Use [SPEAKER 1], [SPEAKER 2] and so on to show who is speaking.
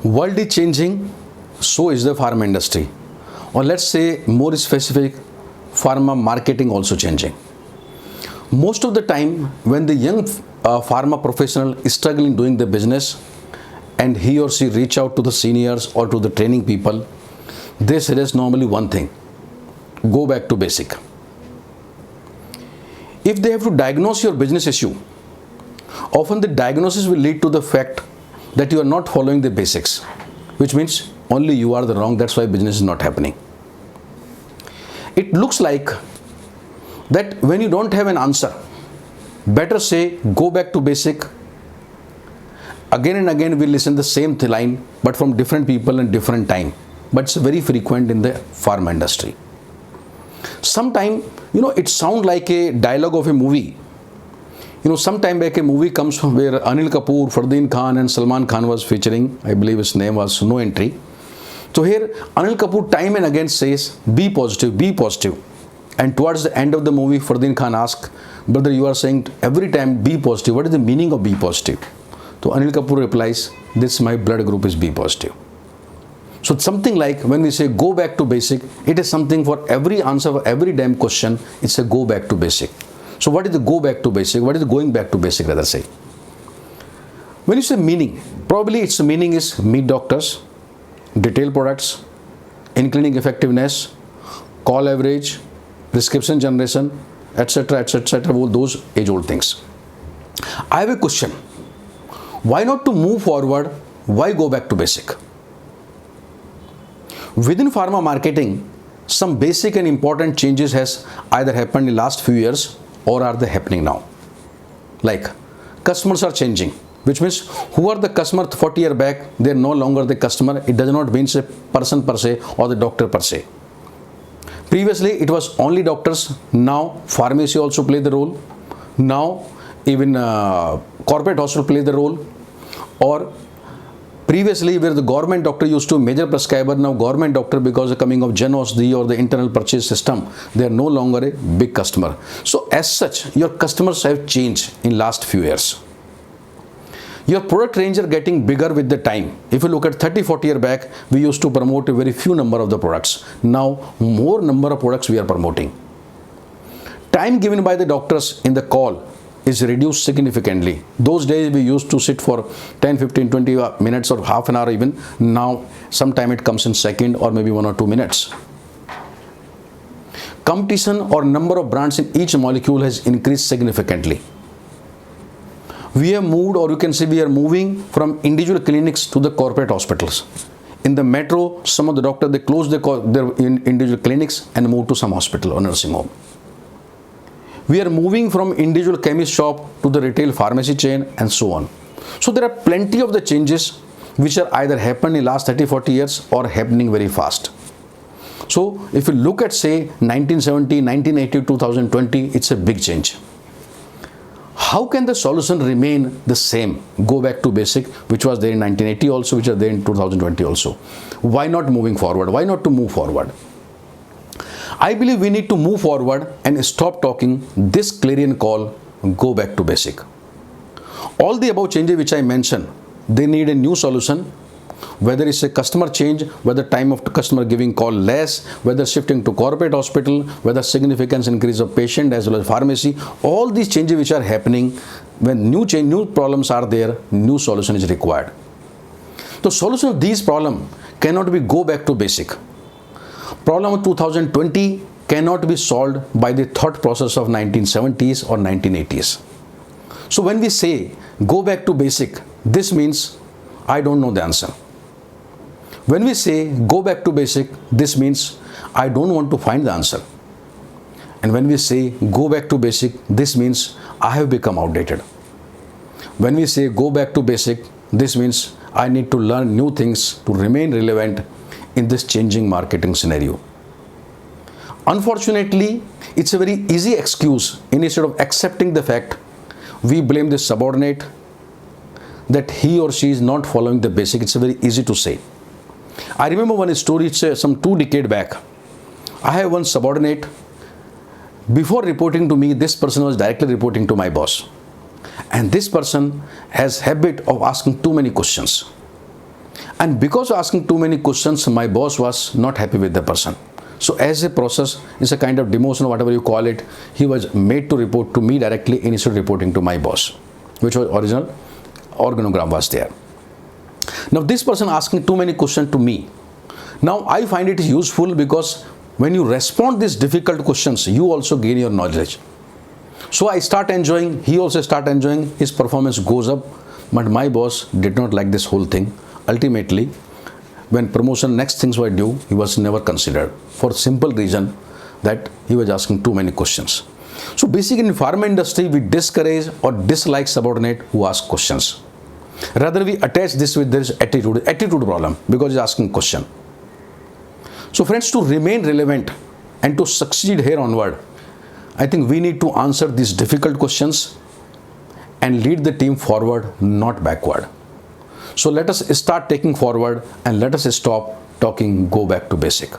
[SPEAKER 1] World is changing, so is the pharma industry. Or let's say more specific, pharma marketing also changing. Most of the time when the young pharma professional is struggling doing the business and he or she reach out to the seniors or to the training people, they suggest normally one thing: go back to basic. If they have to diagnose your business issue, often the diagnosis will lead to the fact that you are not following the basics, which means only you are the wrong, that's why business is not happening. It looks like that when you don't have an answer, better say go back to basic. Again and again we listen the same line, but from different people and different time. But it's very frequent in the pharma industry. Sometime, it sounds like a dialogue of a movie. Some time back a movie comes where Anil Kapoor, Fardeen Khan and Salman Khan was featuring. I believe his name was No Entry. So here Anil Kapoor time and again says, be positive, be positive. And towards the end of the movie, Fardeen Khan asks, brother, you are saying every time be positive. What is the meaning of be positive? So Anil Kapoor replies, this my blood group is be positive. So it's something like when we say go back to basic, it is something for every answer, for every damn question, it's a go back to basic. So what is the go back to basic? What is the going back to basic, rather say? When you say meaning, probably its meaning is meet doctors, detail products, in-clinic effectiveness, call average, prescription generation, etc., etc., all those age-old things. I have a question. Why not to move forward? Why go back to basic? Within pharma marketing, some basic and important changes has either happened in last few years or are they happening now. Like customers are changing, which means who are the customer 40 years back, they are no longer the customer. It does not mean a person per se or the doctor per se. Previously it was only doctors. Now pharmacy also play the role. Now even corporate hospital play the role. Or previously where the government doctor used to major prescriber, now government doctor, because of coming of Jan Aushadhi or the internal purchase system, they are no longer a big customer. So as such, your customers have changed in last few years. Your product range are getting bigger with the time. If you look at 30-40 years back, we used to promote a very few number of the products. Now more number of products we are promoting. Time given by the doctors in the call is reduced significantly. Those days we used to sit for 10, 15, 20 minutes or half an hour even. Now sometime it comes in second or maybe 1 or 2 minutes. Competition or number of brands in each molecule has increased significantly. We have moved, or you can say we are moving from individual clinics to the corporate hospitals. In the metro, some of the doctors, they close their individual clinics and move to some hospital or nursing home. We are moving from individual chemist shop to the retail pharmacy chain and so on. So there are plenty of the changes which are either happened in last 30-40 years or happening very fast. So if you look at say 1970, 1980, 2020, it's a big change. How can the solution remain the same? Go back to basic, which was there in 1980 also, which are there in 2020 also. Why not moving forward? Why not to move forward? I believe we need to move forward and stop talking this clarion call, go back to basic. All the above changes which I mentioned, they need a new solution. Whether it's a customer change, whether time of customer giving call less, whether shifting to corporate hospital, whether significance increase of patient as well as pharmacy, all these changes which are happening, when new problems are there, new solution is required. The solution of these problems cannot be go back to basic. Problem of 2020 cannot be solved by the thought process of 1970s or 1980s. So when we say go back to basic, this means I don't know the answer. When we say go back to basic, this means I don't want to find the answer. And when we say go back to basic, this means I have become outdated. When we say go back to basic, this means I need to learn new things to remain relevant in this changing marketing scenario. Unfortunately, it's a very easy excuse. Instead of accepting the fact, we blame the subordinate that he or she is not following the basic. It's very easy to say. I remember one story, it's some 2 decades back. I have one subordinate. Before reporting to me, this person was directly reporting to my boss. And this person has habit of asking too many questions. And because of asking too many questions, my boss was not happy with the person. So as a process, it's a kind of demotion, whatever you call it, he was made to report to me directly instead of reporting to my boss, which was original organogram was there. Now this person asking too many questions to me. Now I find it useful because when you respond these difficult questions, you also gain your knowledge. So I start enjoying, he also start enjoying, his performance goes up, but my boss did not like this whole thing. Ultimately, when promotion next things were due, he was never considered for simple reason that he was asking too many questions. So basically in pharma industry, we discourage or dislike subordinate who ask questions. Rather we attach this with this attitude problem because he's asking question. So friends, to remain relevant and to succeed here onward, I think we need to answer these difficult questions and lead the team forward, not backward. So let us start taking forward and let us stop talking, go back to basic.